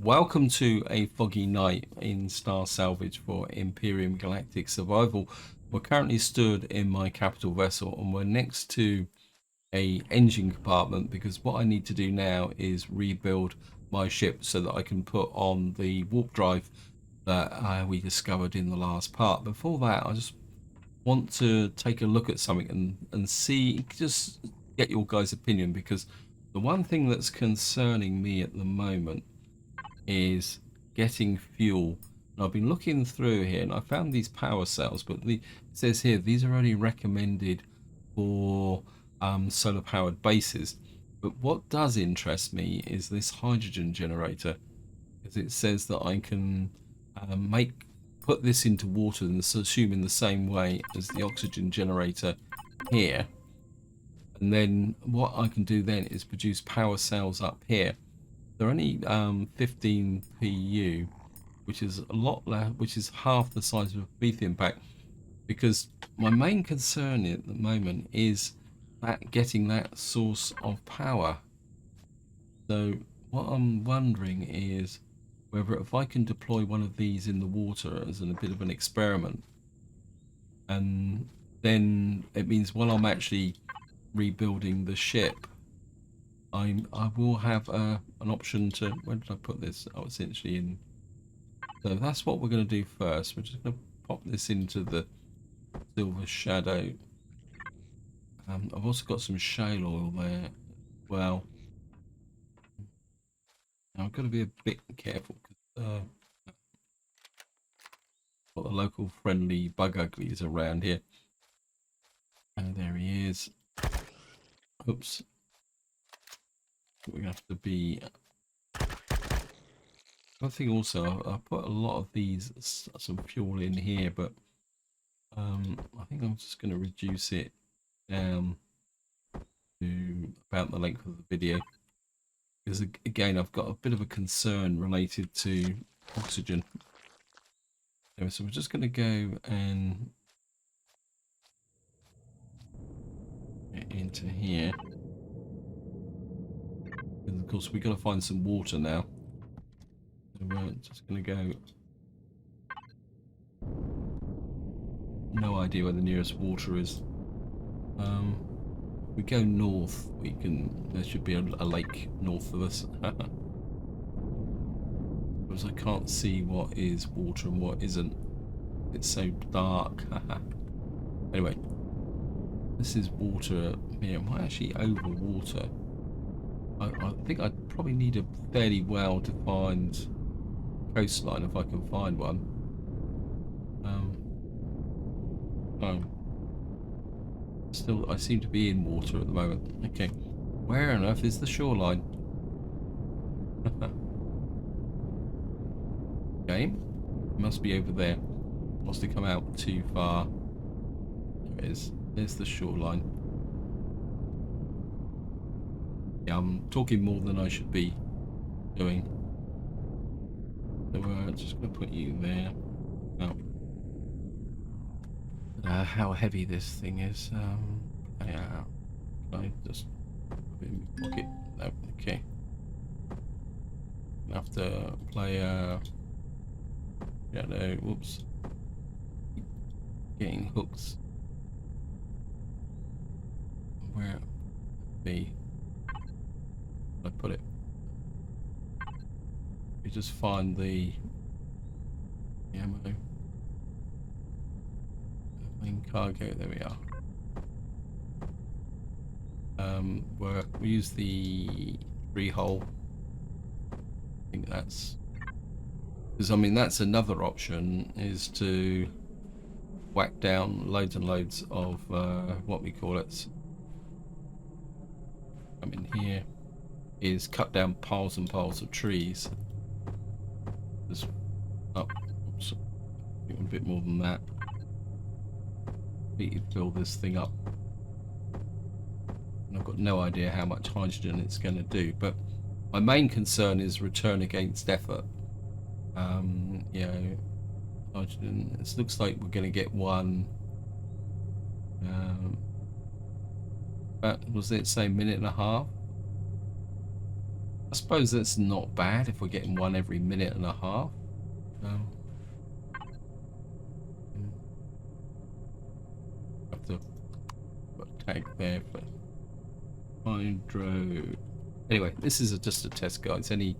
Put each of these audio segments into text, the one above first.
Welcome to a foggy night in Star Salvage for Empyrion Galactic Survival. We're currently stood in my capital vessel and we're next to a engine compartment because what I need to do now is rebuild my ship so that I can put on the warp drive that we discovered in the last part. Before that, I just want to take a look at something and see, just get your guys' opinion, because the one thing that's concerning me at the moment is getting fuel. And I've been looking through here and I found these power cells, but it says here these are only recommended for solar powered bases. But what does interest me is this hydrogen generator, because it says that I can put this into water and assume in the same way as the oxygen generator here. And then what I can do then is produce power cells up here. They're only 15 PU, which is a lot less, which is half the size of a Promethean pack. Because my main concern at the moment is that getting that source of power. So what I'm wondering is whether if I can deploy one of these in the water as a bit of an experiment, and then it means while I'm actually rebuilding the ship, I will have an option to, where did I put this? Oh, it's actually in. So that's what we're going to do first. We're just going to pop this into the silver shadow. I've also got some shale oil there. Well, now I've got to be a bit careful because got the local friendly bug uglies around here. And there he is. Oops. We're going to have to be. I think also I put a lot of these, some fuel in here, but I think I'm just going to reduce it down to about the length of the video, because again I've got a bit of a concern related to oxygen. Anyway, so we're just going to go and get into here. And of course, we've got to find some water now. So we're just going to go. No idea where the nearest water is. If we go north, we can. There should be a lake north of us. Because I can't see what is water and what isn't. It's so dark. Anyway, this is water here. Am I actually over water? I think I probably need a fairly well-defined coastline if I can find one. Still, I seem to be in water at the moment. Okay, where on earth is the shoreline? Game must be over there. Must have come out too far. There it is. There's the shoreline. Yeah, I'm talking more than I should be doing. So we're just going to put you there. Oh. How heavy this thing is. Yeah. Can I just put it in my pocket? No, okay. I have to play yeah, no, whoops. Getting hooks. Where be? I put it. You just find the ammo. Main cargo. There we are. We use the free hole. I think that's because I mean that's another option, is to whack down loads and loads of what we call it. I mean here is cut down piles and piles of trees. Just up, oops, a bit more than that. Need to fill this thing up. And I've got no idea how much hydrogen it's going to do, but my main concern is return against effort. You know, hydrogen. It looks like we're going to get one. But was it say minute and a half? I suppose that's not bad if we're getting one every minute and a half. Have to put a tag there for hydro. Anyway, this is just a test, guys. Any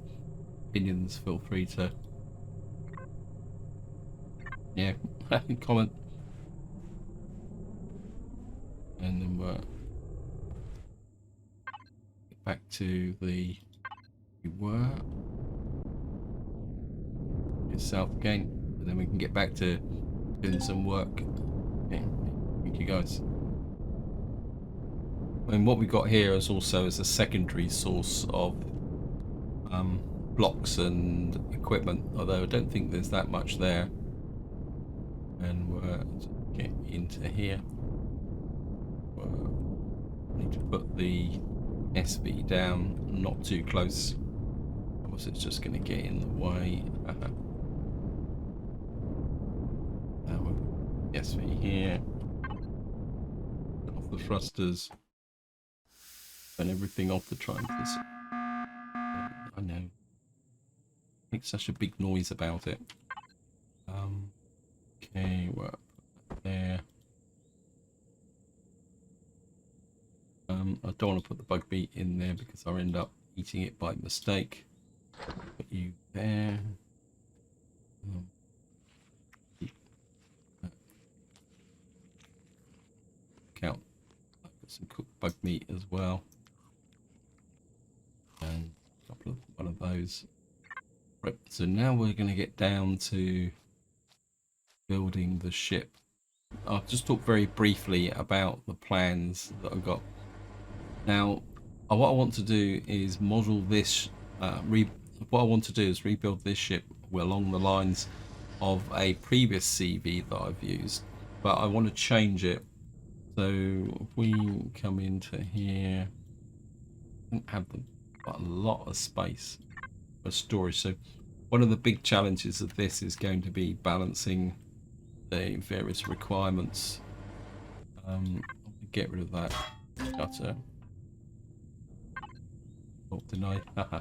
opinions, feel free to comment. And then we'll get back to the we were south again, and then we can get back to doing some work. Okay, thank you guys. And what we got here is also as a secondary source of blocks and equipment, although I don't think there's that much there. And we'll get into here. Need to put the SV down not too close, otherwise it's just going to get in the way. Now SV here, off the thrusters, and everything off the triangles. I know, makes such a big noise about it. Okay, well, there. I don't want to put the bug meat in there because I'll end up eating it by mistake. Put you there. Count. I've got some cooked bug meat as well. And a couple of one of those. Right, so now we're going to get down to building the ship. I'll just talk very briefly about the plans that I've got. Now, what I want to do is model this. What I want to do is rebuild this ship along the lines of a previous CV that I've used, but I want to change it. So if we come into here, I don't have a lot of space for storage. So one of the big challenges of this is going to be balancing the various requirements. Get rid of that shutter. Oh, deny. I've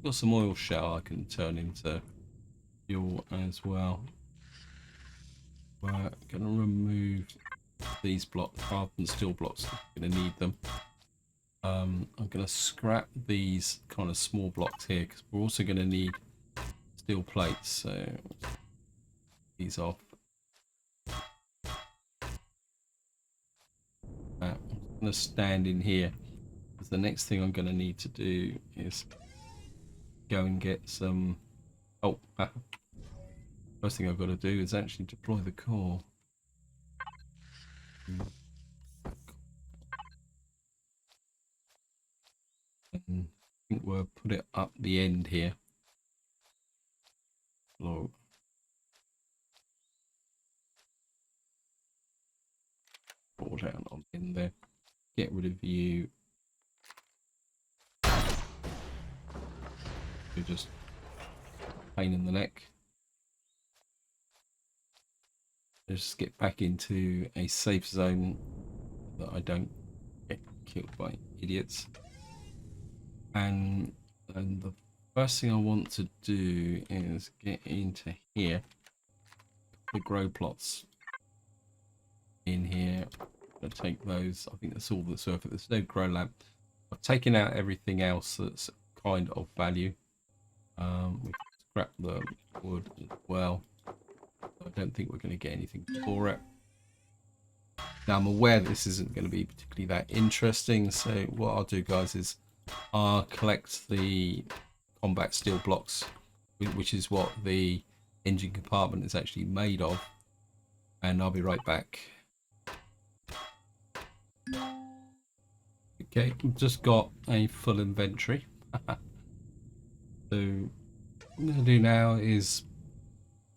got some oil shell I can turn into fuel as well. We're going to remove these blocks, carbon steel blocks. I'm going to need them. I'm going to scrap these kind of small blocks here because we're also going to need steel plates. So these off. I'm going to stand in here because the next thing I'm going to need to do is go and get some. Oh, first thing I've got to do is actually deploy the core. And I think we'll put it up the end here. Low. Pull down on in there. Get rid of you. You're just pain in the neck. Just get back into a safe zone that I don't get killed by idiots. And the first thing I want to do is get into here. The grow plots in here. I'm going to take those. I think that's all that's worth it. There's no grow lamp. I've taken out everything else that's kind of value. We can scrap the wood as well. I don't think we're going to get anything for it. Now I'm aware that this isn't going to be particularly that interesting, so what I'll do, guys, is I'll collect the combat steel blocks, which is what the engine compartment is actually made of, and I'll be right back. Okay, I've just got a full inventory. So what I'm going to do now is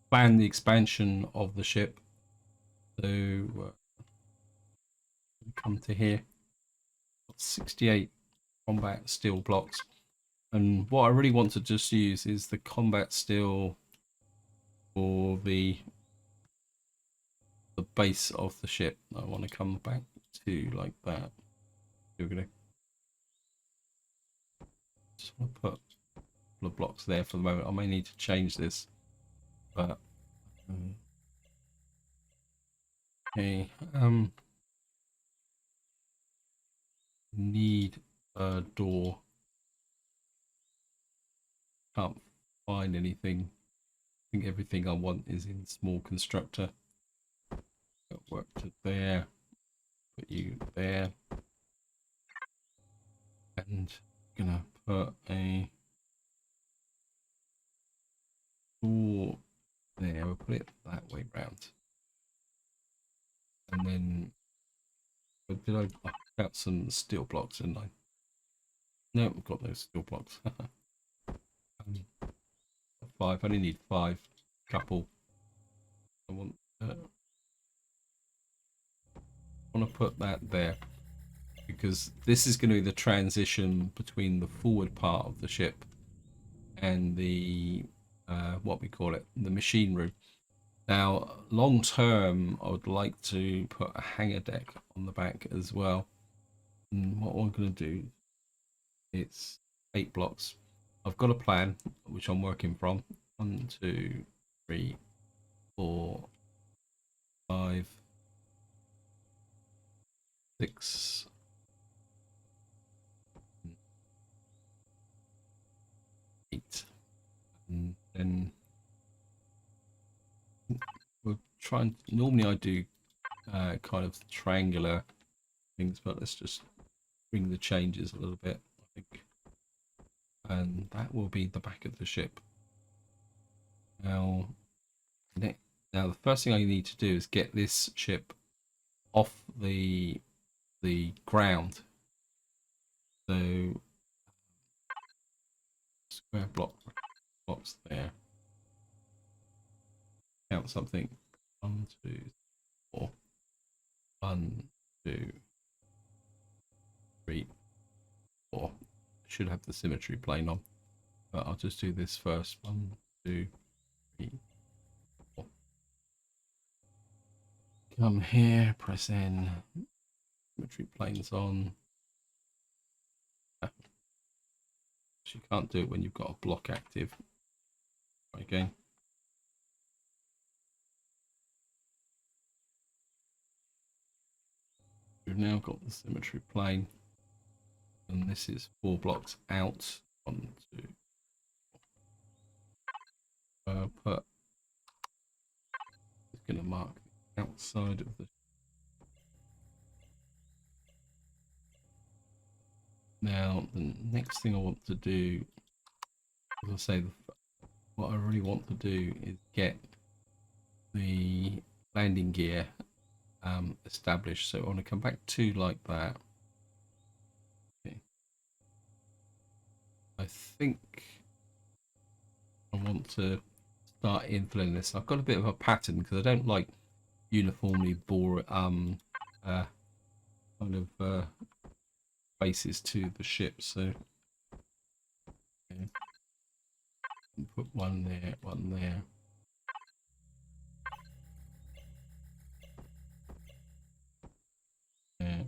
plan the expansion of the ship. So come to here. Got 68 combat steel blocks, and what I really want to just use is the combat steel for the base of the ship. I want to come back to like that. We're gonna just want to put a couple of blocks there for the moment. I may need to change this, but okay. Need a door. Can't find anything. I think everything I want is in small constructor. Got work to there. Put you there. And gonna put a door there. We'll put it that way round. And then did I pick out some steel blocks, didn't I? No, I've got those steel blocks. 5. I only need 5. Couple. I want to put that there because this is going to be the transition between the forward part of the ship and the what we call it, the machine room. Now, long term, I would like to put a hangar deck on the back as well. And what I'm going to do, it's 8 blocks. I've got a plan which I'm working from. 1, 2, 3, 4, 5, 6, 8, and then we'll try and normally I do kind of triangular things, but let's just bring the changes a little bit, I think, and that will be the back of the ship. Now the first thing I need to do is get this ship off the ground. So square blocks there. Count something. 1, 2, 4. 1, 2, 3, 4. Should have the symmetry plane on, but I'll just do this first. 1, 2, 3, 4. Come here, press N. Symmetry planes on. You can't do it when you've got a block active. Try again. We've now got the symmetry plane, and this is 4 blocks out. 1, 2. Put. It's going to mark the outside of the. Now the next thing I want to do, as I say, what I really want to do is get the landing gear established. So I want to come back to like that. Okay. I think I want to start infilling this. I've got a bit of a pattern because I don't like uniformly kind of faces to the ship. So okay. Put one there, one there. Yeah.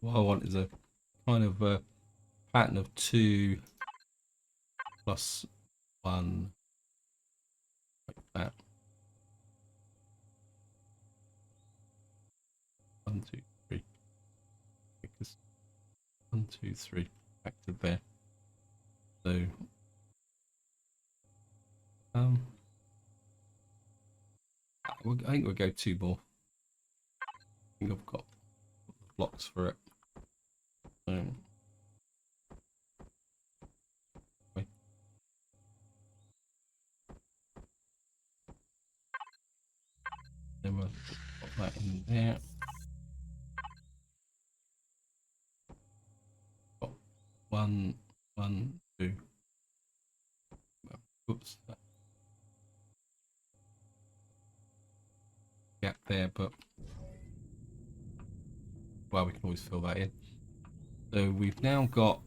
What I want is a kind of a pattern of 2 plus 1, like that. 1, 2, 3. Because 1, 2, 3 back to there. So I think we'll go 2 more. I think I've got blocks for it. So okay. Then we'll put that in there. Got 1, 1, 2. Oops. Gap there, but well, we can always fill that in. So we've now got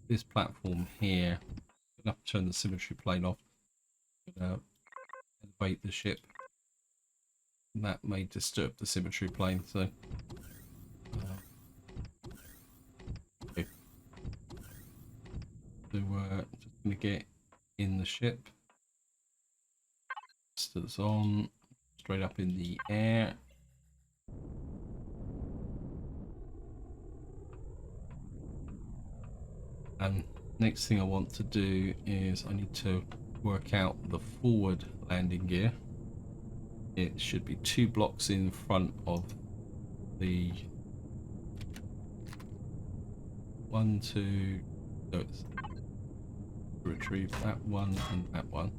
this platform here. I'm going to turn the symmetry plane off. Elevate the ship. And that may disturb the symmetry plane. So okay. in the ship. Thrusters on, straight up in the air. And next thing I want to do is I need to work out the forward landing gear. It should be 2 blocks in front of the 1, 2. So it's retrieve that one and that one.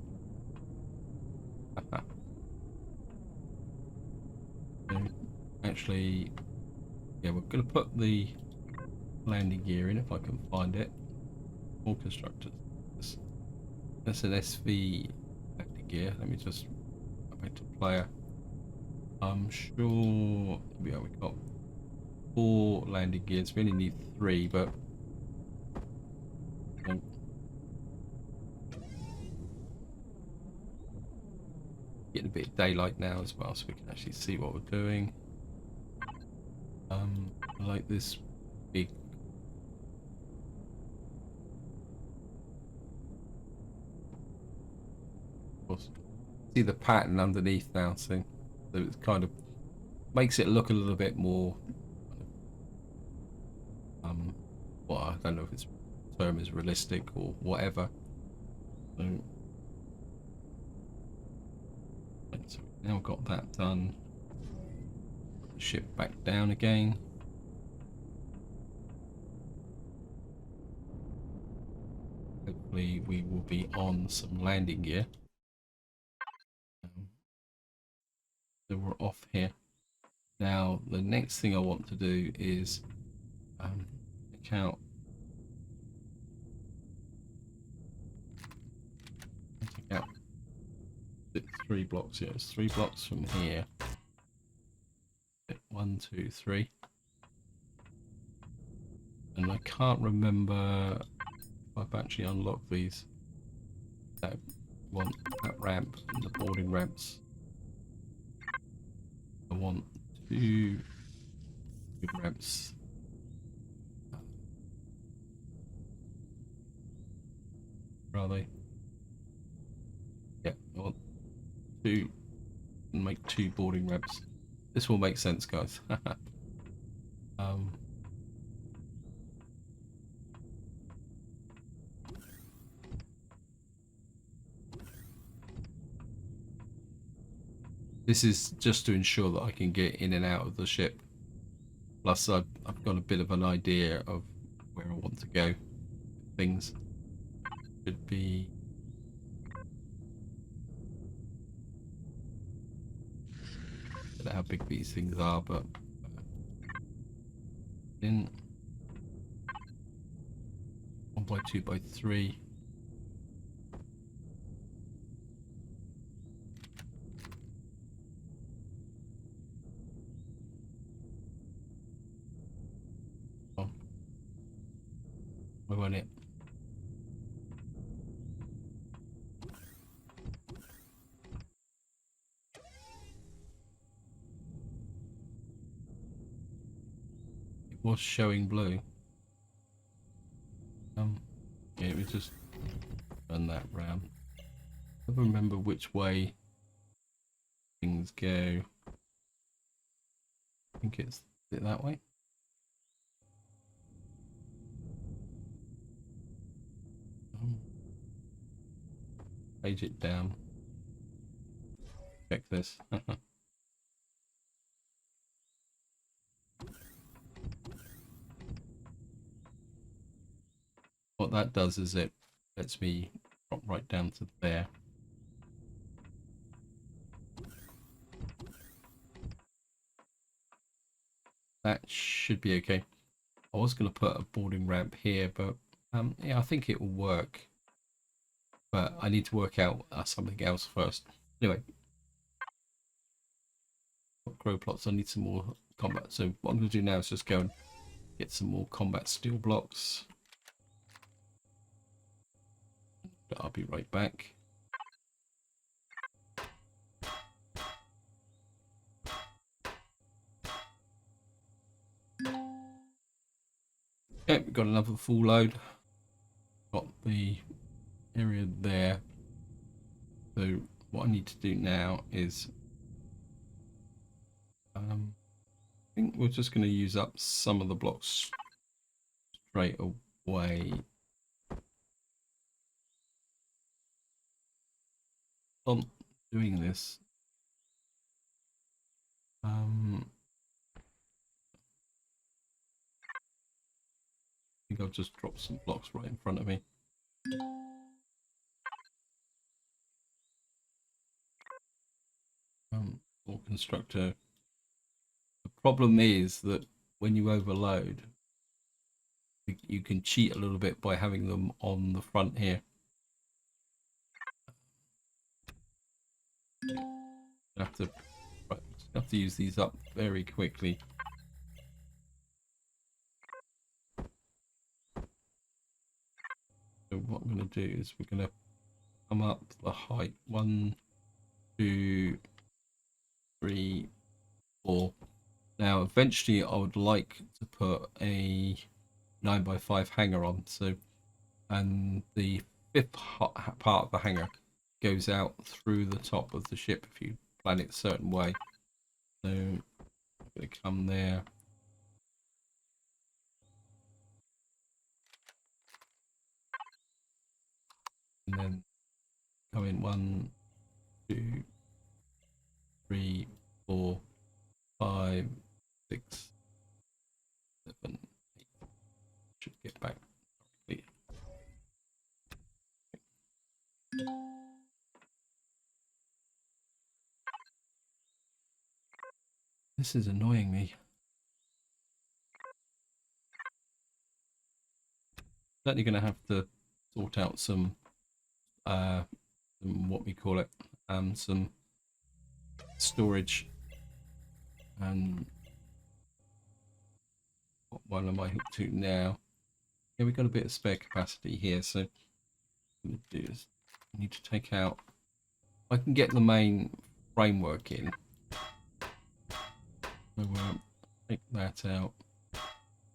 So actually, yeah, we're going to put the landing gear in if I can find it. More constructors. That's an SV landing gear. Let me just go back to player. I'm sure we've got 4 landing gears. We only need 3, but getting a bit of daylight now as well, so we can actually see what we're doing. I like this big. See the pattern underneath now, so it kind of makes it look a little bit more. Well, I don't know if its term is realistic or whatever. So we've now got that done. Put the ship back down again. Hopefully we will be on some landing gear. So we're off here. Now the next thing I want to do is check out. Check out 3 blocks here. It's 3 blocks from here. 1, 2, 3. And I can't remember if I've actually unlocked these. That want that ramp and the boarding ramps. I want 2 ramps. Where are they? Yeah, I want 2 and make 2 boarding ramps. This will make sense, guys. This is just to ensure that I can get in and out of the ship. Plus, I've got a bit of an idea of where I want to go. Things should be. I don't know how big these things are, but in 1 by 2 by 3. We want it. It was showing blue. Yeah, it was just turn that round. I don't remember which way things go. I think it's that way. Page it down. Check this. What that does is it lets me drop right down to there. That should be okay. I was going to put a boarding ramp here, but yeah, I think it will work. But I need to work out something else first. Anyway, grow plots. I need some more combat. So what I'm going to do now is just go and get some more combat steel blocks. I'll be right back. Okay, we've got another full load. Got the area there. So what I need to do now is I think we're just going to use up some of the blocks straight away. On doing this, I think I'll just drop some blocks right in front of me. Or constructor. The problem is that when you overload, you can cheat a little bit by having them on the front here. You have to use these up very quickly. So what I'm going to do is we're going to come up the height 1, 2, 3, 4. Now eventually I would like to put a 9x5 hanger on, so, and the 5th part of the hanger goes out through the top of the ship if you plan it a certain way. So I'm going to come there. And then come in 1, 2, 3, 4, 5, 6, 7, 8. Should get back correctly. This is annoying me. Certainly going to have to sort out some what we call it, some storage. And what one am I hooked to now? Yeah, we've got a bit of spare capacity here, so what I'm going to do is I need to take out. I can get the main framework in. So we'll take that out.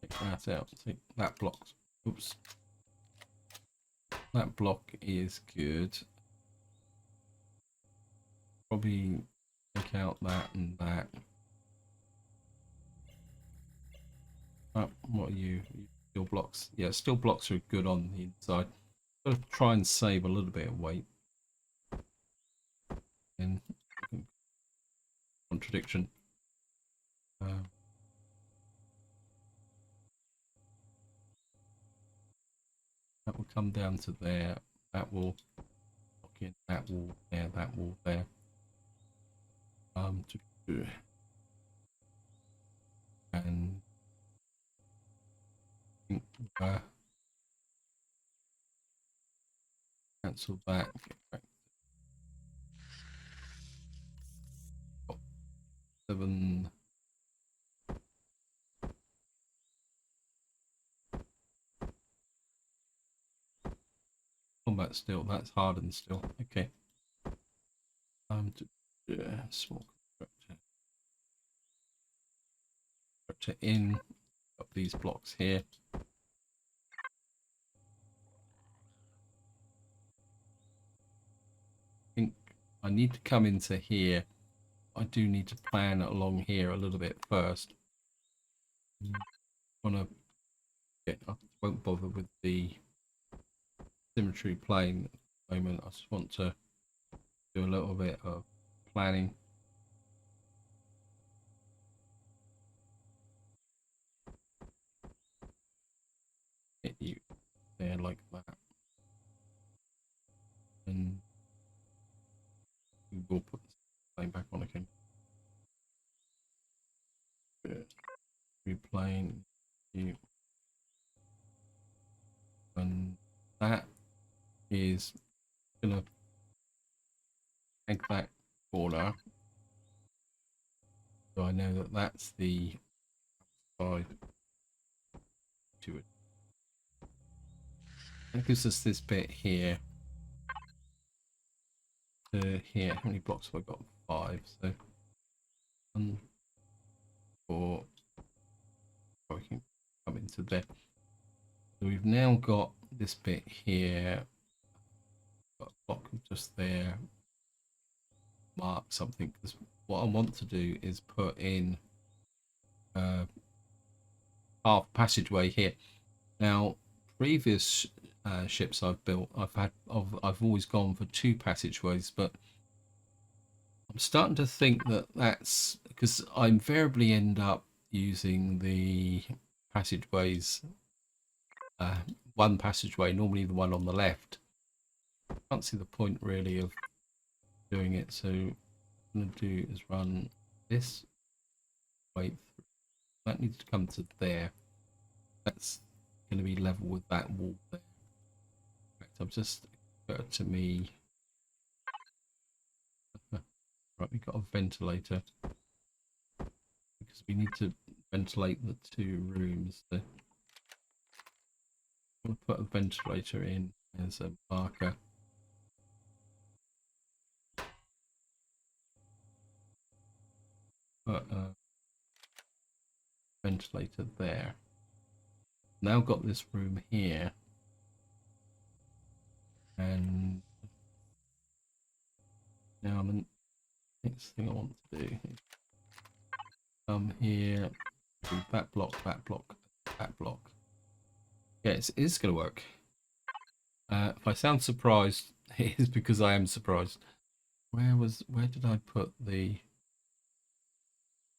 Take that out. Take that block. Oops. That block is good. Probably take out that and that. What are you? Steel blocks. Yeah, steel blocks are good on the inside. Got to try and save a little bit of weight. And contradiction. That will come down to there. That will lock in. That wall there. That wall there. And cancel that. Get back. 7. Combat still. That's hardened still. Okay. Small constructor in. Got these blocks here. I think I need to come into here. I do need to plan along here a little bit first. I won't bother with the symmetry plane at the moment. I just want to do a little bit of planning. Hit you there like that. And we will put the plane back on again. Replane you. And that is gonna take that corner. So I know that that's the side to it. That gives us this bit here to here. How many blocks have I got? 5. So 1, 4. Oh, we can come into there. So we've now got this bit here. got a block just there. Mark something, because what I want to do is put in half passageway here. Now, previous ships I've built, I've always gone for 2 passageways, but I'm starting to think that that's because I invariably end up using the passageways, 1 passageway, normally the one on the left. I can't see the point really of doing it, so what I'm going to do is run this way through. That needs to come to there. That's going to be level with that wall there. In fact, I've just occurred to me. Right, we've got a ventilator because we need to ventilate the 2 rooms. So I'm going to put a ventilator in as a marker. Put a ventilator there. Now got this room here, and now the next thing I want to do is come here, do that block, that block, that block. Yeah, it is going to work. If I sound surprised, it is because I am surprised. Where did I put the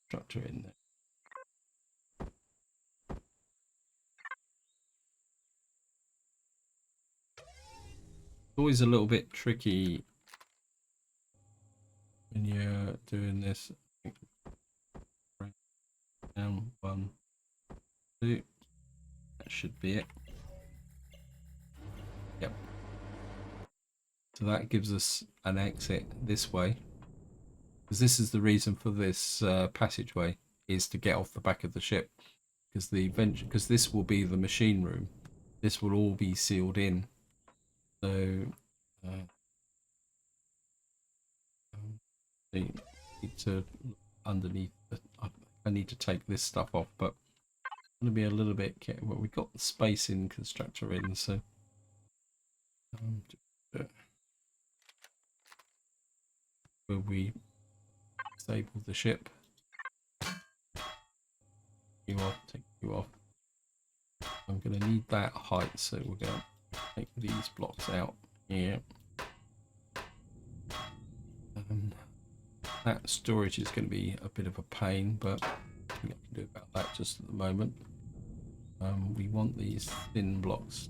structure in there? It's always a little bit tricky when you're doing this. Down 1, 2. That should be it. Yep. So that gives us an exit this way, because this is the reason for this passageway, is to get off the back of the ship, because this will be the machine room. This will all be sealed in. So you need to underneath. I need to take this stuff off, but I'm going to be a little bit careful. Well, we've got the space in constructor in, so will we disable the ship? You off, take you off. I'm going to need that height, so we're going to take these blocks out here. That storage is going to be a bit of a pain, but nothing I can do about that just at the moment. We want these thin blocks.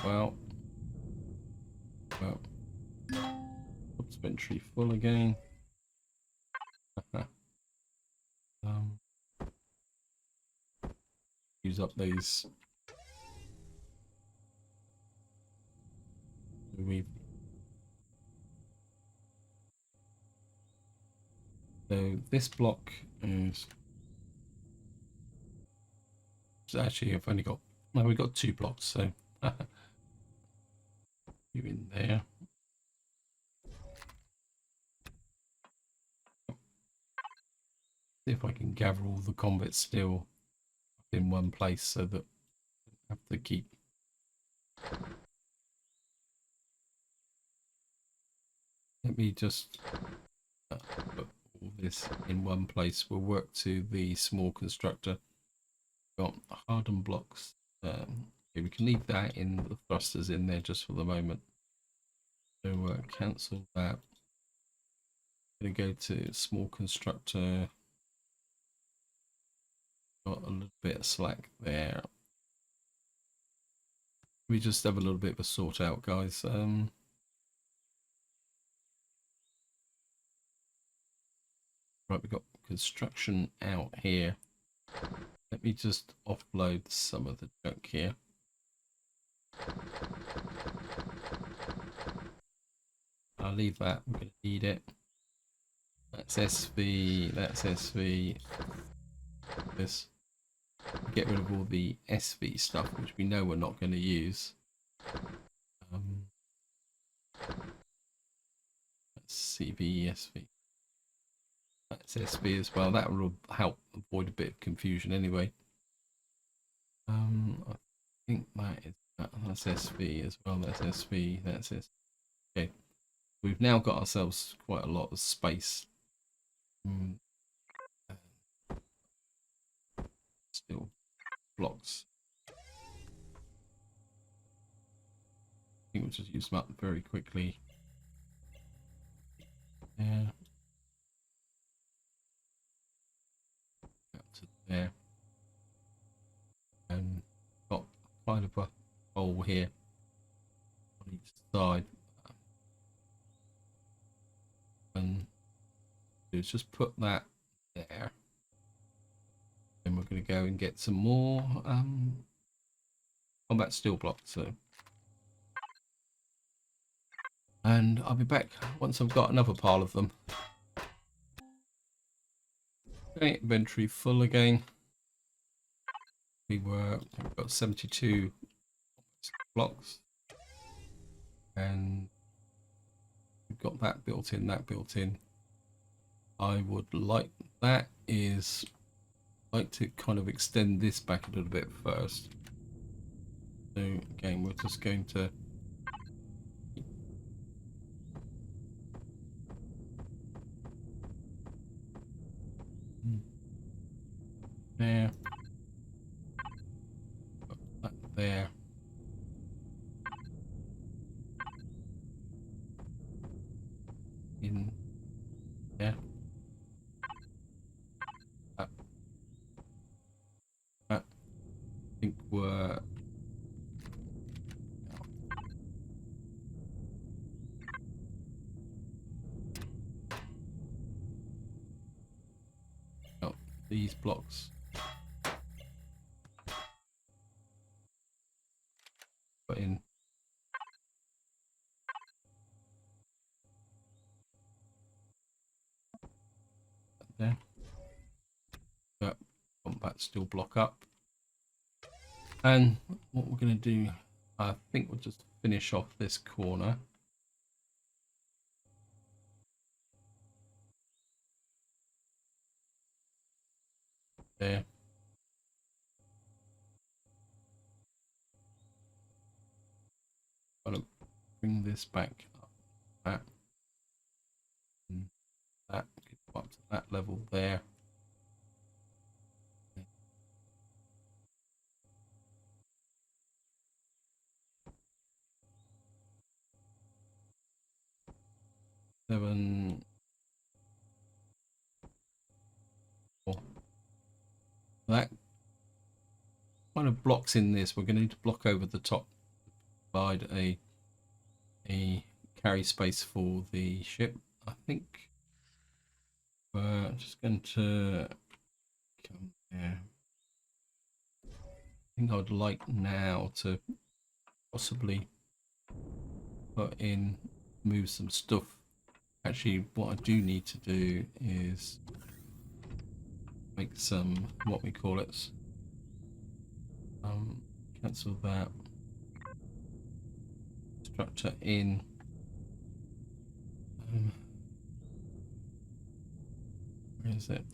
Well, oops, inventory full again. Use up these. So this block is actually, I've only got, no, we've got 2 blocks, so you in there. See if I can gather all the combat steel in one place so that I have to keep. Let me just put all this in one place. We'll work to the small constructor. Got hardened blocks. Okay, we can leave that in, the thrusters in there just for the moment. So cancel that. I'm going to go to small constructor. Got a little bit of slack there. We just have a little bit of a sort out, guys. Right, we've got construction out here. Let me just offload some of the junk here. I'll leave that. I'm going to need it. That's SV. That's SV. This. Get rid of all the SV stuff, which we know we're not going to use. That's CV, SV. That's SV as well. That will help avoid a bit of confusion anyway. I think that is That's SV as well. That's SV. That's S. Okay. We've now got ourselves quite a lot of space. Still blocks. I think we'll just use them up very quickly. Yeah. Up to there. And got kind of a hole here on each side. And just put that there. Then we're going to go and get some more combat steel blocks. So, and I'll be back once I've got another pile of them. Okay, inventory full again. We've got 72 blocks, and we've got that built in. That built in. I would like to kind of extend this back a little bit first. So again, we're just going to there, put that there. In there. I think we're these blocks. Put in there. That combat still block up. And what we're going to do, I think we'll just finish off this corner. There. Got to bring this back up. That. And that. Get up to that level there. Seven. That kind of blocks in this. We're going to need to block over the top, provide a carry space for the ship. I think we're just going to come there. I think I'd like now to possibly move some stuff. Actually, what I do need to do is make some, what we call it, cancel that structure in. Where is it?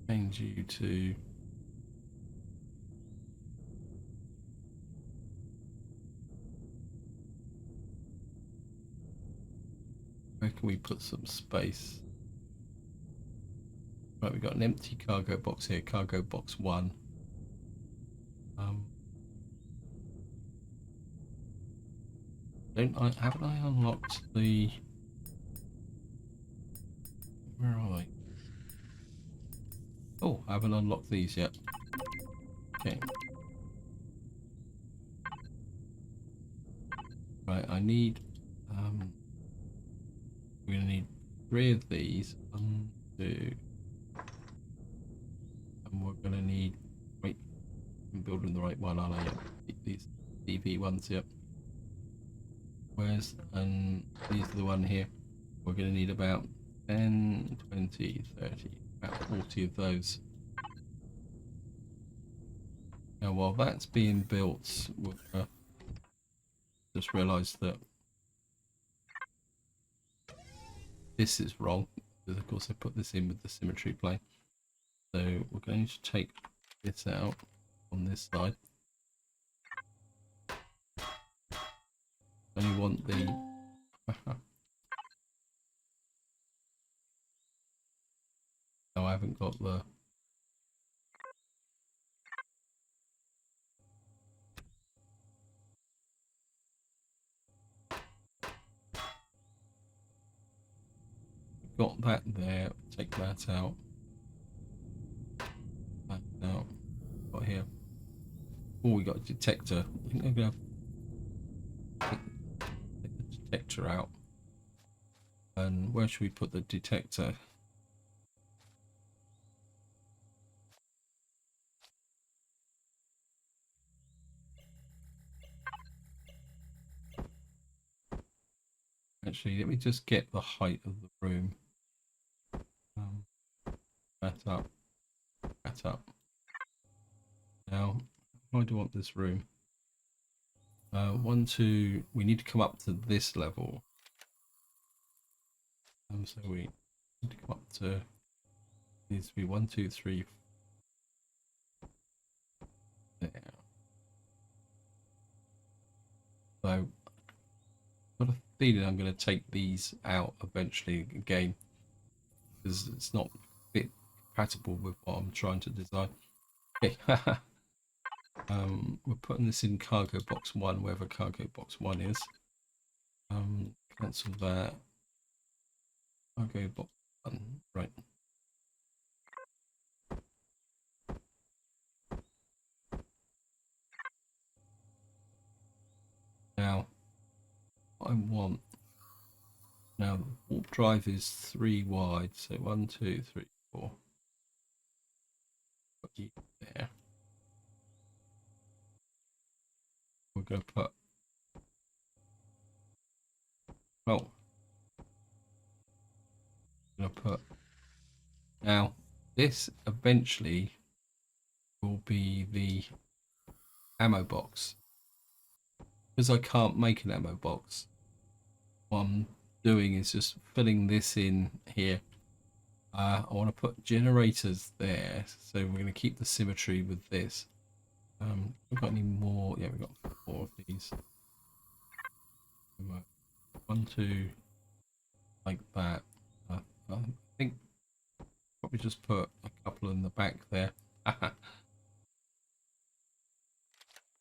Change you to where can we put some space? Right, we've got an empty cargo box here, cargo box 1. Haven't I unlocked the, where are they? Oh, I haven't unlocked these yet. Okay. Right, I need we're gonna need 3 of these. 1, 2, and we're gonna need, wait, I'm building the right one, aren't I? Yep. These DP ones, yep. And these are the one here. We're gonna need about 10, 20, 30, about 40 of those. Now while that's being built, we'll just realised that this is wrong, because of course I put this in with the symmetry plane. So we're going to take this out on this side. Only want the no, I haven't got the got that there. Take that out. That out. Got here. Oh, we got a detector. I think I'm gonna take the detector out. And where should we put the detector? Actually, let me just get the height of the room. That up. That up. Now, how do I want this room? 1, 2. We need to come up to this level. So we need to come up to. Needs to be 1, 2, 3. There. So, I've got a feeling I'm going to take these out eventually again, because it's not fit compatible with what I'm trying to design. Okay. We're putting this in cargo box 1, wherever cargo box 1 is. Cancel that. Cargo box 1, right. Now, what I want. Now, the warp drive is 3 wide, so 1, 2, 3, 4. Put you there. We're going to put. Oh. I'm going to put. Now, this eventually will be the ammo box. Because I can't make an ammo box, what I'm doing is just filling this in here. I want to put generators there, so we're going to keep the symmetry with this. We've got any more? Yeah, we've got 4 of these. 1, 2, like that. I think probably just put a couple in the back there.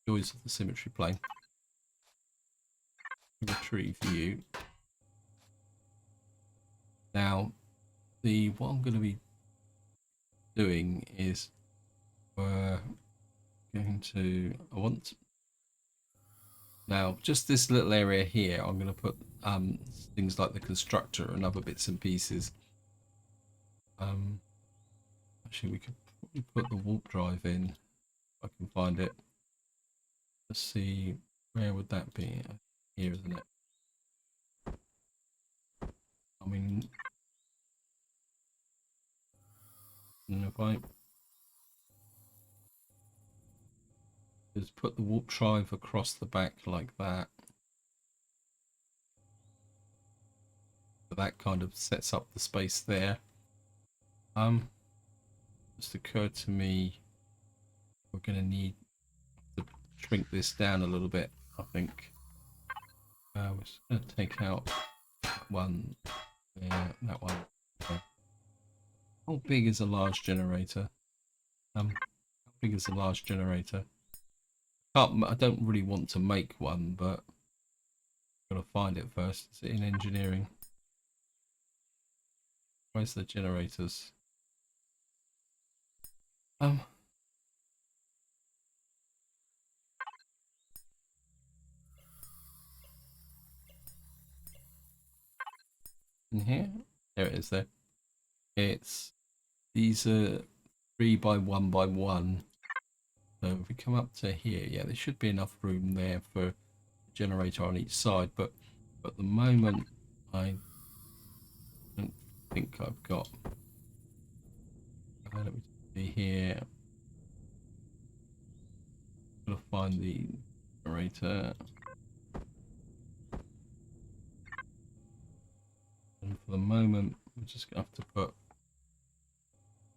Joys of the symmetry plane. Retrieve you. Now, what I'm going to be doing is we're going to. Now, just this little area here, I'm going to put things like the constructor and other bits and pieces. Actually, we could probably put the warp drive in if I can find it. Let's see, where would that be? Here, isn't it? I mean, if I just put the warp drive across the back like that, that kind of sets up the space there. Just occurred to me we're going to need to shrink this down a little bit, I think. We're just going to take out that one there, that one there. How big is a large generator? How big is a large generator? I don't really want to make one, but I've got to find it first. Is it in engineering? Where's the generators? In here? There it is there. These are 3 by 1 by 1. So if we come up to here, yeah, there should be enough room there for a generator on each side, but at the moment I don't think I've got. Let me see here. Gotta find the generator. And for the moment, we're just going to have to put,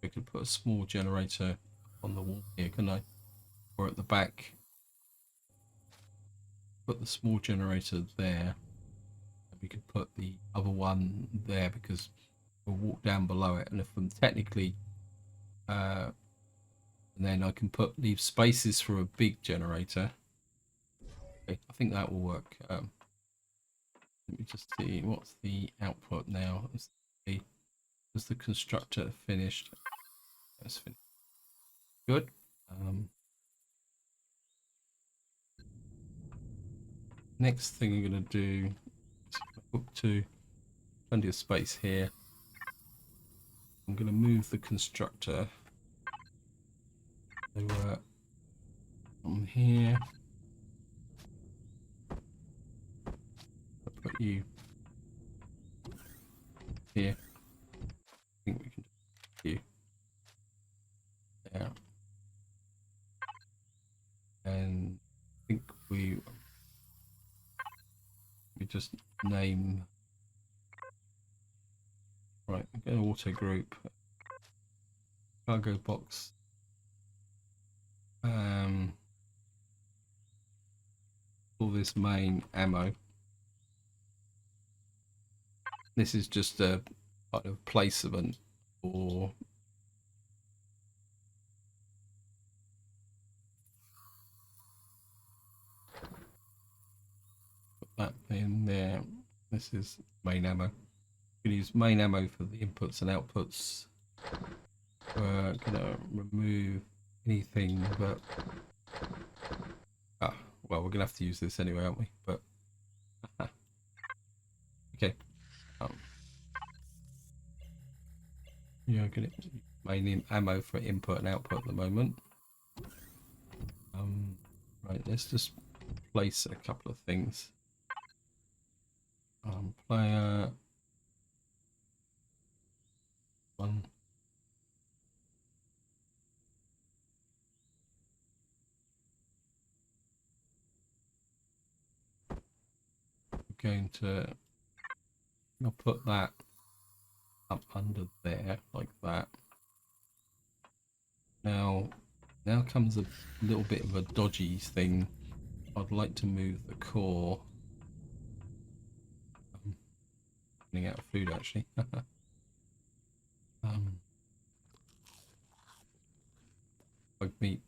we could put a small generator on the wall here, couldn't I? Or at the back. Put the small generator there. And we could put the other one there because we'll walk down below it. And if I'm technically, and then I can leave spaces for a big generator. Okay, I think that will work. Let me just see, what's the output now? Is the constructor finished? That's finished. Good. Next thing I'm going to do is hook to plenty of space here. I'm going to move the constructor. So from here, I'll put you here. I think we can do you there. And I think we just name, right, I'm going to auto group cargo box. All this main ammo. This is just a kind of placement for put that in there. This is main ammo. We can use main ammo for the inputs and outputs. We're gonna remove anything but well, we're gonna have to use this anyway, aren't we? But okay. Yeah, I'm gonna main ammo for input and output at the moment. Right, let's just place a couple of things. Player one. Going to, I'll put that up under there like that. Now comes a little bit of a dodgy thing. I'd like to move the core. I'm running out of food actually. Bug meat.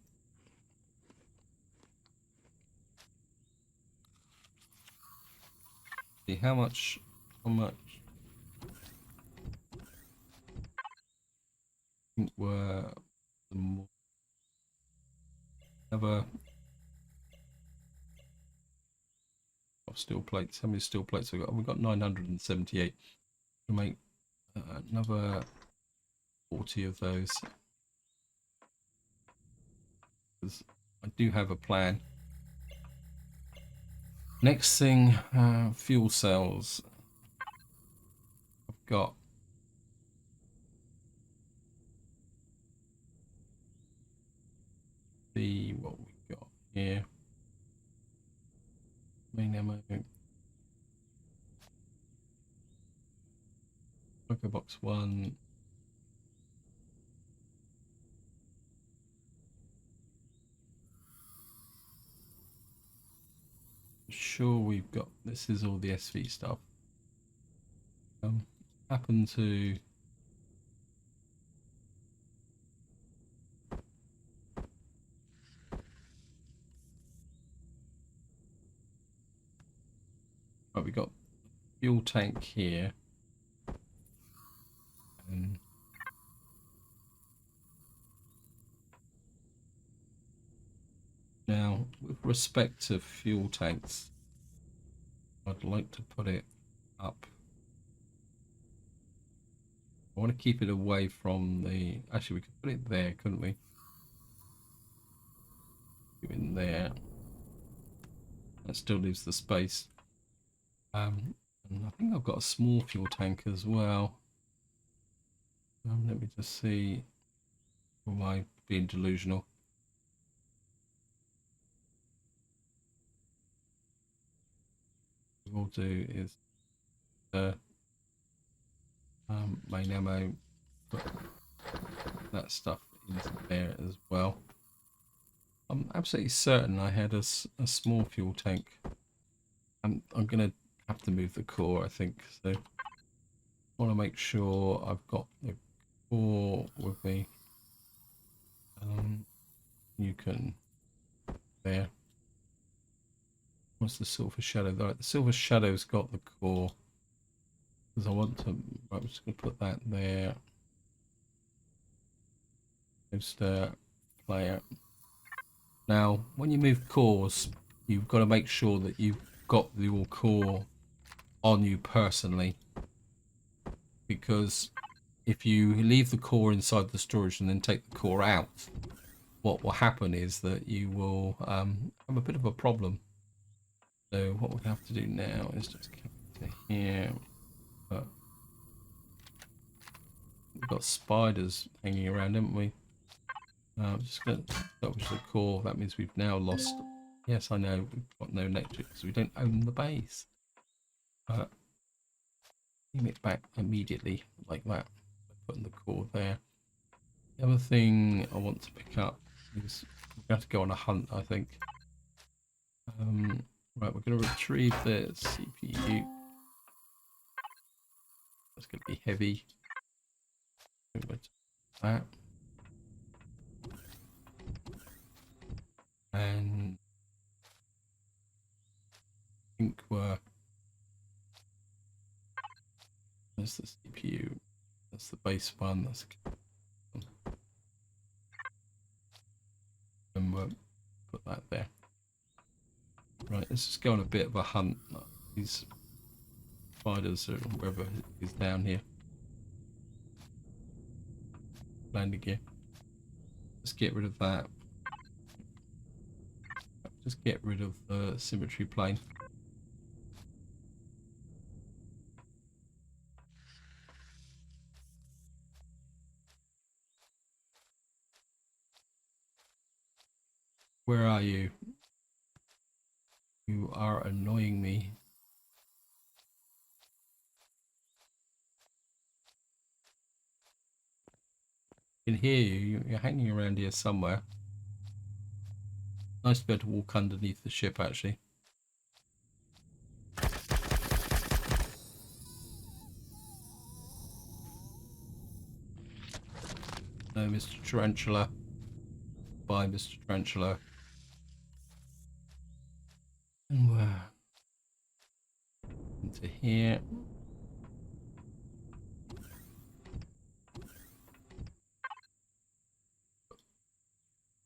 See how much I think were the more ever of steel plates. How many steel plates have we got? We've got 978. We'll make another 40 of those. Because I do have a plan. Next thing, fuel cells. I've got what we got here. Main ammo. Cargo box 1. Sure, we've got, this is all the SV stuff. Happen to right, we got fuel tank here. And now, with respect to fuel tanks, I'd like to put it up. I want to keep it away from the, actually we could put it there, couldn't we? In there. That still leaves the space. And I think I've got a small fuel tank as well. Let me just see. Or am I being delusional? What we'll do is Main ammo, put that stuff into there as well. I'm absolutely certain I had a small fuel tank. I'm gonna have to move the core, I think. So I want to make sure I've got the core with me. You can there. What's the silver shadow? Right, the silver shadow's got the core. Because I want to. Right, I'm just gonna put that there. Just player. Now, when you move cores, you've got to make sure that you've got your core on you personally, because if you leave the core inside the storage and then take the core out, what will happen is that you will have a bit of a problem. So what we have to do now is just come to here. But we've got spiders hanging around, haven't we? I'm just going to salvage the core. That means we've now lost. Yes, I know we've got no electric because we don't own the base. Beam it back immediately like that. Putting the core there. The other thing I want to pick up is we're going to go on a hunt, I think. Right, we're going to retrieve the CPU. That's going to be heavy. That. And I think that's the CPU. That's the base one. That's and we'll put that there. Right, let's just go on a bit of a hunt. These spiders or whoever is down here. Landing gear. Let's get rid of that. Just get rid of the symmetry plane. Where are you? You are annoying me. I can hear you. You're hanging around here somewhere. Nice to be able to walk underneath the ship, actually. No, Mr. Tarantula. Bye, Mr. Tarantula. And we're into here.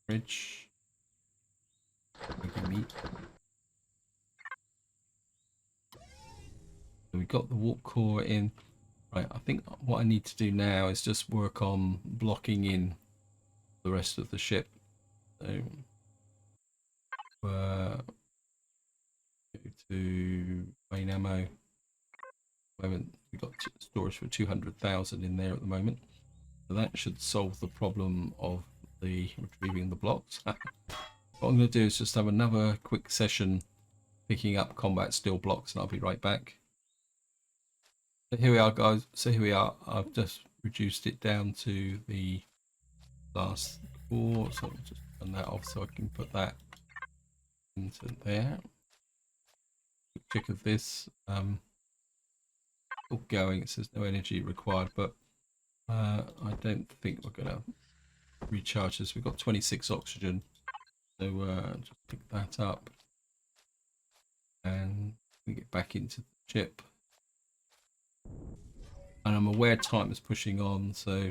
Bridge. Meat. So we got the warp core in. Right, I think what I need to do now is just work on blocking in the rest of the ship. So go to main ammo. We've got storage for 200,000 in there at the moment. So that should solve the problem of the retrieving the blocks. What I'm going to do is just have another quick session picking up combat steel blocks, and I'll be right back. So here we are, guys. So here we are. I've just reduced it down to the last core. So I'll just turn that off so I can put that into there. Quick check of this. Still going. It says no energy required, but I don't think we're going to recharge this. We've got 26 oxygen. So just pick that up and we get back into the ship. And I'm aware time is pushing on, so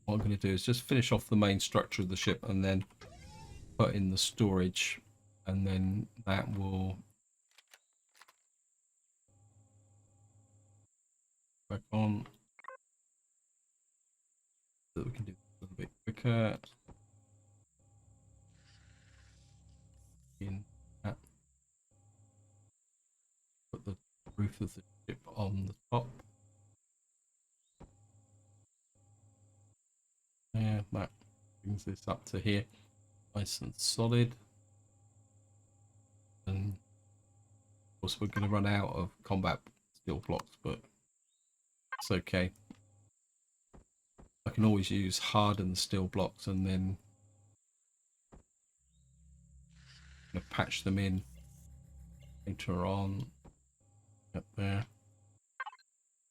what I'm going to do is just finish off the main structure of the ship and then put in the storage, and then that will back on so that we can do it a little bit quicker. In that, put the roof of the ship on the top. Yeah, that brings this up to here, nice and solid. And of course, we're going to run out of combat steel blocks, but it's okay. I can always use hardened steel blocks and then patch them in later on. Up there.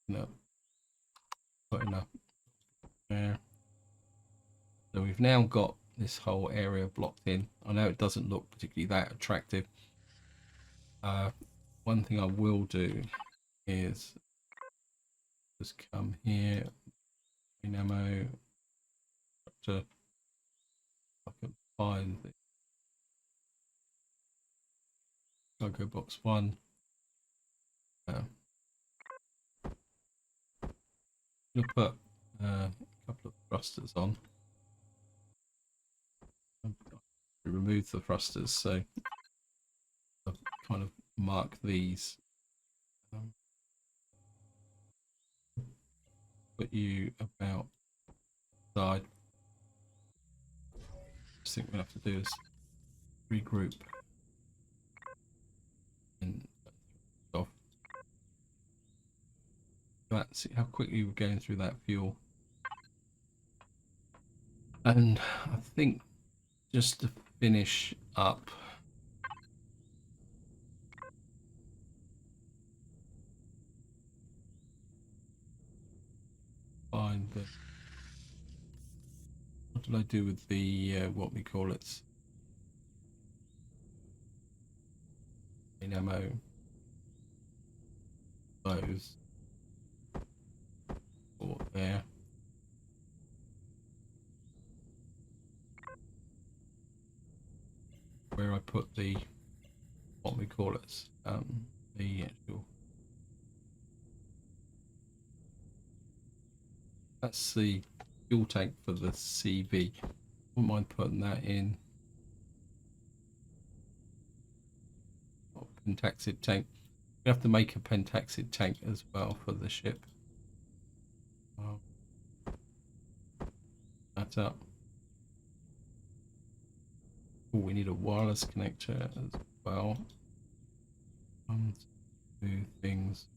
No. Put enough there. So we've now got this whole area blocked in. I know it doesn't look particularly that attractive. One thing I will do is just come here, in ammo, to I can find the cargo box 1. I'm gonna put a couple of thrusters on. Remove the thrusters, so I'll kind of mark these. Put you about side. First thing we'll have to do is regroup and off. Let's see how quickly we're going through that fuel. And I think just to finish up, find the, what did I do with the what we call it, in ammo, those or there. Where I put the, what we call it, the actual, that's the fuel tank for the CV. Wouldn't mind putting that in. Pentaxid tank. We have to make a pentaxid tank as well for the ship. That up. Oh, we need a wireless connector as well. 1, 2 things.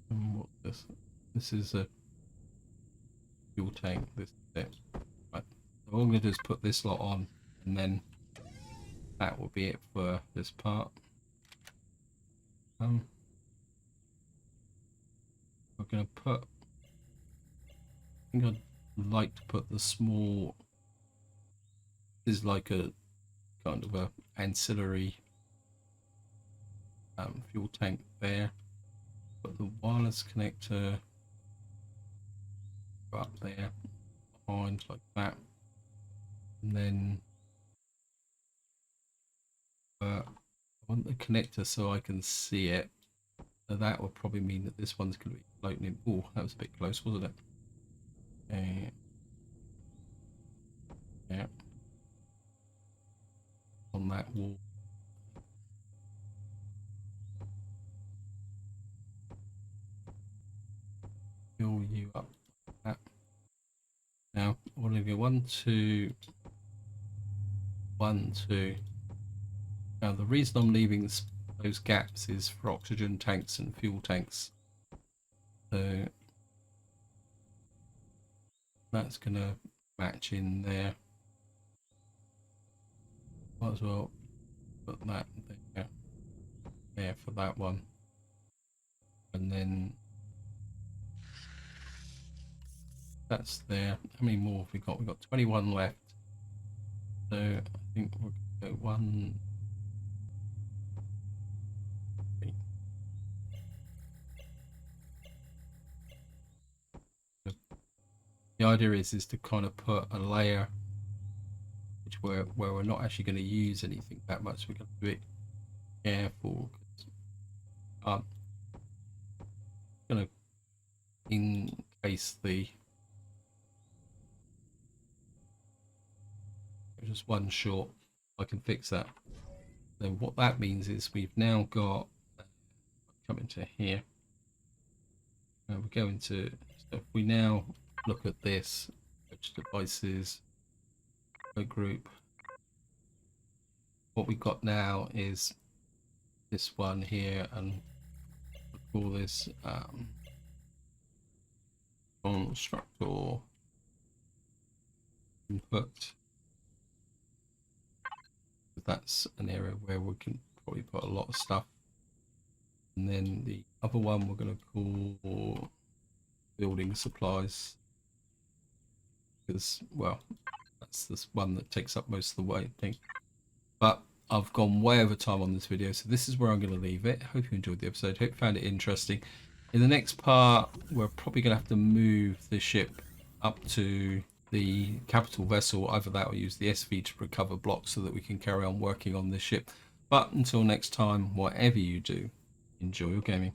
And what's this? This is a fuel tank. This is it. Right. So all I'm going to do is put this lot on, and then that will be it for this part. We're going to put, I think I'd like to put the small, this is like a kind of a ancillary fuel tank there. Put the wireless connector up there behind like that, and then I want the connector so I can see it. So that will probably mean that this one's going to be floating in. Oh, that was a bit close, wasn't it? Yeah. On that wall. Fill you up like that. Now, I want to go 1, 2, 1, 2. Now, the reason I'm leaving those gaps is for oxygen tanks and fuel tanks. So that's going to match in there. Might as well put that there for that one. And then that's there. How many more have we got? We've got 21 left. So I think we'll go 1. The idea is to kind of put a layer where we're not actually going to use anything that much. We're going to do it careful. I'm going to, in case the, just one short, I can fix that. Then what that means is we've now got, come into here, and we go into, so if we now look at this, which devices, group, what we've got now is this one here and call this constructor input. That's an area where we can probably put a lot of stuff. And then the other one we're going to call building supplies, because, well, that's this one that takes up most of the weight, I think. But I've gone way over time on this video, so this is where I'm going to leave it. Hope you enjoyed the episode. Hope you found it interesting. In the next part, we're probably going to have to move the ship up to the capital vessel. Either that or use the SV to recover blocks so that we can carry on working on this ship. But until next time, whatever you do, enjoy your gaming.